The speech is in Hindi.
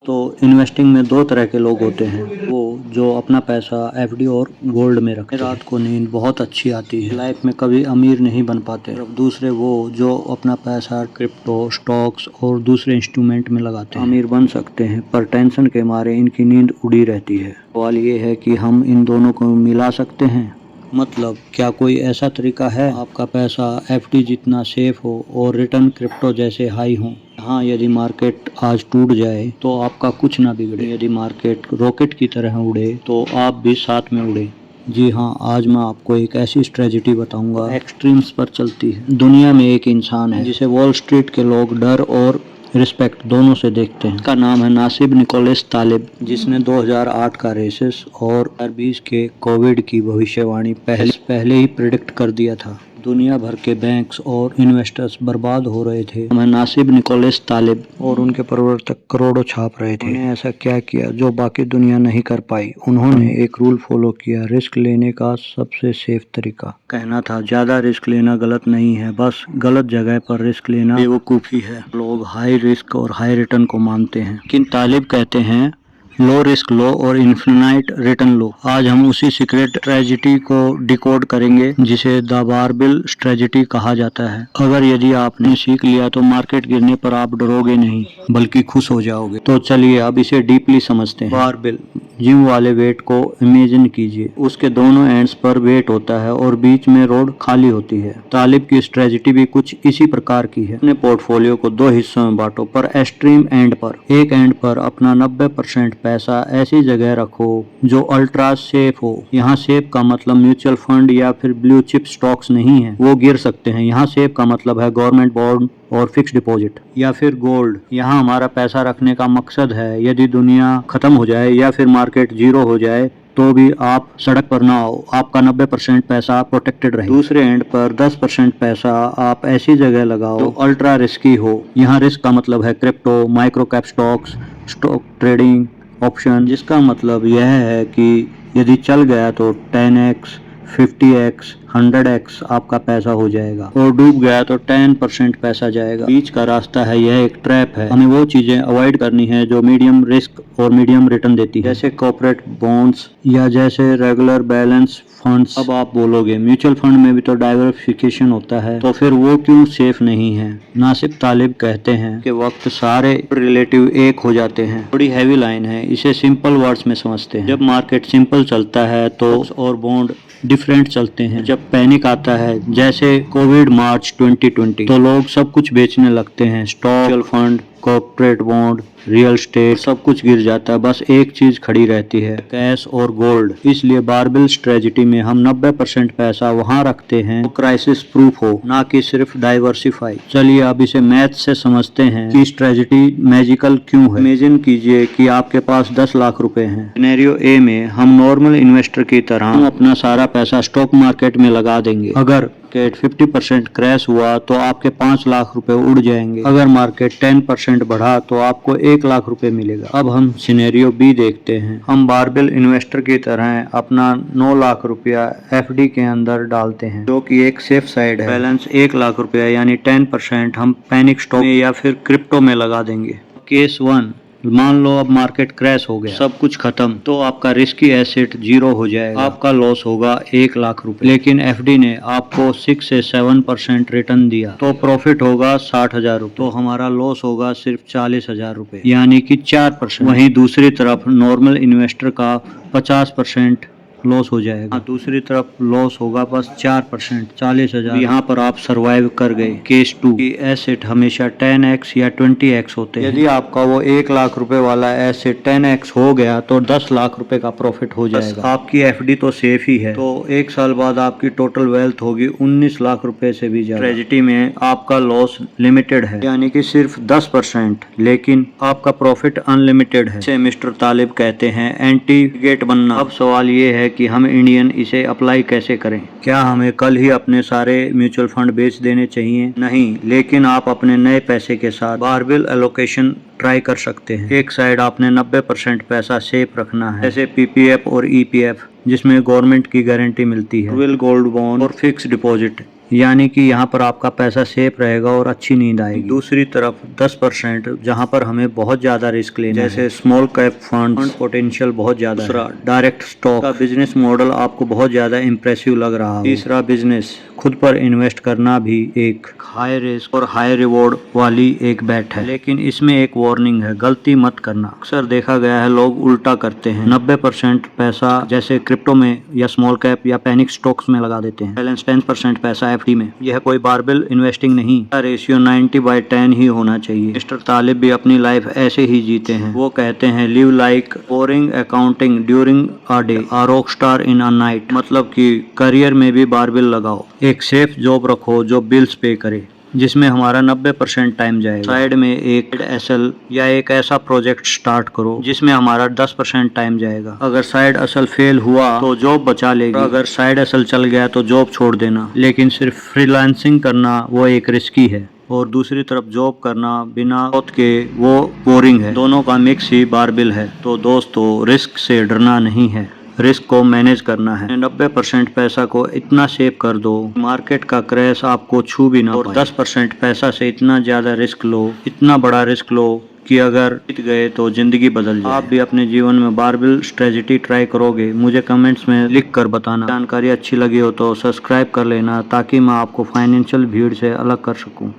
तो इन्वेस्टिंग में दो तरह के लोग होते हैं, वो जो अपना पैसा एफडी और गोल्ड में रखते हैं। रात को नींद बहुत अच्छी आती है, लाइफ में कभी अमीर नहीं बन पाते। और दूसरे वो जो अपना पैसा क्रिप्टो, स्टॉक्स और दूसरे इंस्ट्रूमेंट में लगाते हैं। अमीर बन सकते हैं पर टेंशन के मारे इनकी नींद उड़ी रहती है। सवाल ये है कि हम इन दोनों को मिला सकते हैं? मतलब क्या कोई ऐसा तरीका है आपका पैसा एफडी जितना सेफ हो और रिटर्न क्रिप्टो जैसे हाई हो? हाँ, यदि मार्केट आज टूट जाए तो आपका कुछ ना बिगड़े, यदि मार्केट रॉकेट की तरह उड़े तो आप भी साथ में उड़े। जी हाँ, आज मैं आपको एक ऐसी स्ट्रेटजी बताऊंगा एक्सट्रीम्स पर चलती है। दुनिया में एक इंसान है जिसे वॉल स्ट्रीट के लोग डर और रिस्पेक्ट दोनों से देखते हैं। उसका नाम है नासिब निकोलस तालिब, जिसने 2008 का रेसेस और 2020 के कोविड की भविष्यवाणी पहले ही प्रिडिक्ट कर दिया था। दुनिया भर के बैंक्स और इन्वेस्टर्स बर्बाद हो रहे थे। मैं नासिब निकोलस तालिब और उनके प्रवर्तक करोड़ों छाप रहे थे। उन्होंने ऐसा क्या किया जो बाकी दुनिया नहीं कर पाई? उन्होंने एक रूल फॉलो किया, रिस्क लेने का सबसे सेफ तरीका। कहना था ज्यादा रिस्क लेना गलत नहीं है, बस गलत जगह पर रिस्क लेना बेवकूफ़ी है। लोग हाई रिस्क और हाई रिटर्न को मानते हैं, लेकिन तालिब कहते हैं लो रिस्क लो और इन्फिनाइट रिटर्न लो। आज हम उसी सीक्रेट स्ट्रेटजी को डिकोड करेंगे जिसे द बारबिल स्ट्रेटजी कहा जाता है। यदि आपने सीख लिया तो मार्केट गिरने पर आप डरोगे नहीं बल्कि खुश हो जाओगे। तो चलिए अब इसे डीपली समझते हैं। बारबिल, जिम वाले वेट को इमेजिन कीजिए, उसके दोनों एंड्स पर वेट होता है और बीच में रोड खाली होती है। तालिब की स्ट्रेटजी भी कुछ इसी प्रकार की है। अपने पोर्टफोलियो को दो हिस्सों में बांटो, पर एक्सट्रीम एंड पर एक एंड पर अपना 90% पैसा ऐसी जगह रखो जो अल्ट्रा सेफ हो। यहाँ सेफ का मतलब म्यूचुअल फंड या फिर ब्लू चिप स्टॉक्स नहीं है, वो गिर सकते हैं। यहाँ सेफ का मतलब है गवर्नमेंट बॉन्ड और फिक्स डिपॉजिट या फिर गोल्ड। यहाँ हमारा पैसा रखने का मकसद है यदि दुनिया खत्म हो जाए या फिर मार्केट जीरो हो जाए तो भी आप सड़क पर ना आओ, आपका 90% पैसा प्रोटेक्टेड रहे। दूसरे एंड पर 10% पैसा आप ऐसी जगह लगाओ जो अल्ट्रा रिस्की हो। यहाँ रिस्क का मतलब है crypto, micro cap stocks, stock trading, option, जिसका मतलब यह है कि यदि चल गया तो 10x, 50x, 100x आपका पैसा हो जाएगा और डूब गया तो 10% पैसा जाएगा। बीच का रास्ता है, यह एक ट्रैप है। हमें वो चीजें अवॉइड करनी है जो मीडियम रिस्क और मीडियम रिटर्न देती है, जैसे कॉर्पोरेट बॉन्ड्स या जैसे रेगुलर बैलेंस फंड्स। अब आप बोलोगे म्यूचुअल फंड में भी तो डाइवर्सिफिकेशन होता है, तो फिर वो क्यों सेफ नहीं है? नासिब तालिब कहते हैं कि वक्त सारे रिलेटिव एक हो जाते हैं। बड़ी हैवी लाइन है, इसे सिंपल वर्ड्स में समझते हैं। जब मार्केट सिंपल चलता है तो और बॉन्ड डिफरेंट चलते हैं। जब पैनिक आता है जैसे कोविड मार्च 2020 तो लोग सब कुछ बेचने लगते हैं, stock, mutual fund, corporate bond, real estate, सब कुछ गिर जाता है। बस एक चीज खड़ी रहती है, कैश और गोल्ड। इसलिए बारबिल स्ट्रेटजी में हम 90% पैसा वहां रखते हैं तो क्राइसिस प्रूफ हो, ना कि सिर्फ डाइवर्सिफाई। चलिए अब इसे मैथ से समझते हैं कि स्ट्रेटजी मैजिकल क्यों है। इमेजिन कीजिए कि आपके पास 10 लाख रुपए हैं। सिनेरियो ए में हम नॉर्मल इन्वेस्टर की तरह हम अपना सारा पैसा स्टॉक मार्केट में लगा देंगे। अगर मार्केट 50% क्रैश हुआ तो आपके 5 लाख रुपए उड़ जाएंगे। अगर मार्केट 10% बढ़ा तो आपको 1 लाख रुपए मिलेगा। अब हम सिनेरियो बी देखते हैं। हम बारबिल इन्वेस्टर की तरह अपना 9 लाख रुपया एफडी के अंदर डालते हैं, जो कि एक सेफ साइड है। बैलेंस 1 लाख रुपया यानी 10% हम पैनिक स्टॉक में या फिर क्रिप्टो में लगा देंगे। केस 1, मान लो अब मार्केट क्रैश हो गया, सब कुछ खत्म, तो आपका रिस्की एसेट जीरो हो जाएगा, आपका लॉस होगा 1 लाख रुपए। लेकिन एफडी ने आपको 6 से 7% रिटर्न दिया तो प्रॉफिट होगा 60,000 रुपए। तो हमारा लॉस होगा सिर्फ 40,000 रुपए, यानी कि 4%। वहीं दूसरी तरफ नॉर्मल इन्वेस्टर का 50% लॉस हो जाएगा। दूसरी तरफ लॉस होगा बस 4%, 40,000। यहाँ पर आप सरवाइव कर गए। केस 2 की एसेट हमेशा 10x या 20x होते हैं। यदि आपका वो 1 लाख रुपए वाला एसेट 10x हो गया तो 10 लाख रुपए का प्रॉफिट हो जाएगा। आपकी एफडी तो सेफ ही है, तो 1 साल बाद आपकी टोटल वेल्थ होगी 19 लाख रुपए से भी ज्यादा। ट्रेजेडी में आपका लॉस लिमिटेड है, यानी कि सिर्फ 10%, लेकिन आपका प्रॉफिट अनलिमिटेड है। इसे मिस्टर तालिब कहते हैं एंटी गेट बनना। अब सवाल ये है कि हम इंडियन इसे अप्लाई कैसे करें? क्या हमें कल ही अपने सारे म्यूचुअल फंड बेच देने चाहिए? नहीं, लेकिन आप अपने नए पैसे के साथ बारबिल एलोकेशन ट्राई कर सकते हैं। एक साइड आपने 90% पैसा सेफ रखना है, जैसे पीपीएफ और ईपीएफ, जिसमें गवर्नमेंट की गारंटी मिलती है, विल गोल्ड बॉन्ड और फिक्स डिपॉजिट, यानी कि यहाँ पर आपका पैसा सेफ रहेगा और अच्छी नींद आएगी। दूसरी तरफ 10% जहाँ पर हमें बहुत ज्यादा रिस्क लेना है, जैसे स्मॉल कैप फंड पोटेंशियल बहुत ज्यादा है। डायरेक्ट स्टॉक का बिजनेस मॉडल आपको बहुत ज्यादा इंप्रेसिव लग रहा है। तीसरा बिजनेस खुद पर इन्वेस्ट करना भी एक हाई रिस्क और हाई रिवॉर्ड वाली एक बैट है, लेकिन इसमें एक वार्निंग है, गलती मत करना। अक्सर देखा गया है लोग उल्टा करते हैं, 90% पैसा जैसे क्रिप्टो में या स्मॉल कैप या पैनिक स्टॉक्स में लगा देते हैं, बैलेंस 10% पैसा एफडी में। यह कोई बारबेल इन्वेस्टिंग नहीं, रेशियो 90/10 ही होना चाहिए। मिस्टर तालिब भी अपनी लाइफ ऐसे ही जीते हैं। वो कहते हैं live like boring accounting during a day, a rock star in a night. मतलब कि करियर में भी बारबेल लगाओ, एक सेफ जॉब रखो जो बिल्स पे करे, जिसमें हमारा 90% टाइम जाएगा। साइड में एक एसल या एक ऐसा प्रोजेक्ट स्टार्ट करो जिसमें हमारा 10% टाइम जाएगा। अगर साइड असल फेल हुआ तो जॉब बचा लेगी, अगर साइड असल चल गया तो जॉब छोड़ देना। लेकिन सिर्फ फ्रीलांसिंग करना वो एक रिस्की है, और दूसरी तरफ जॉब करना बिना मौत के वो बोरिंग है। दोनों का मिक्स ही बारबेल है। तो दोस्तों, रिस्क से डरना नहीं है, रिस्क को मैनेज करना है। 90% पैसा को इतना सेव कर दो मार्केट का क्रैश आपको छू भी ना, और 10% पैसा से इतना ज्यादा रिस्क लो, इतना बड़ा रिस्क लो कि अगर जीत गए तो जिंदगी बदल जाए। आप भी अपने जीवन में बारबेल स्ट्रेटजी ट्राई करोगे? मुझे कमेंट्स में लिख कर बताना। जानकारी अच्छी लगी हो तो सब्सक्राइब कर लेना, ताकि मैं आपको फाइनेंशियल भीड़ से अलग कर सकूं।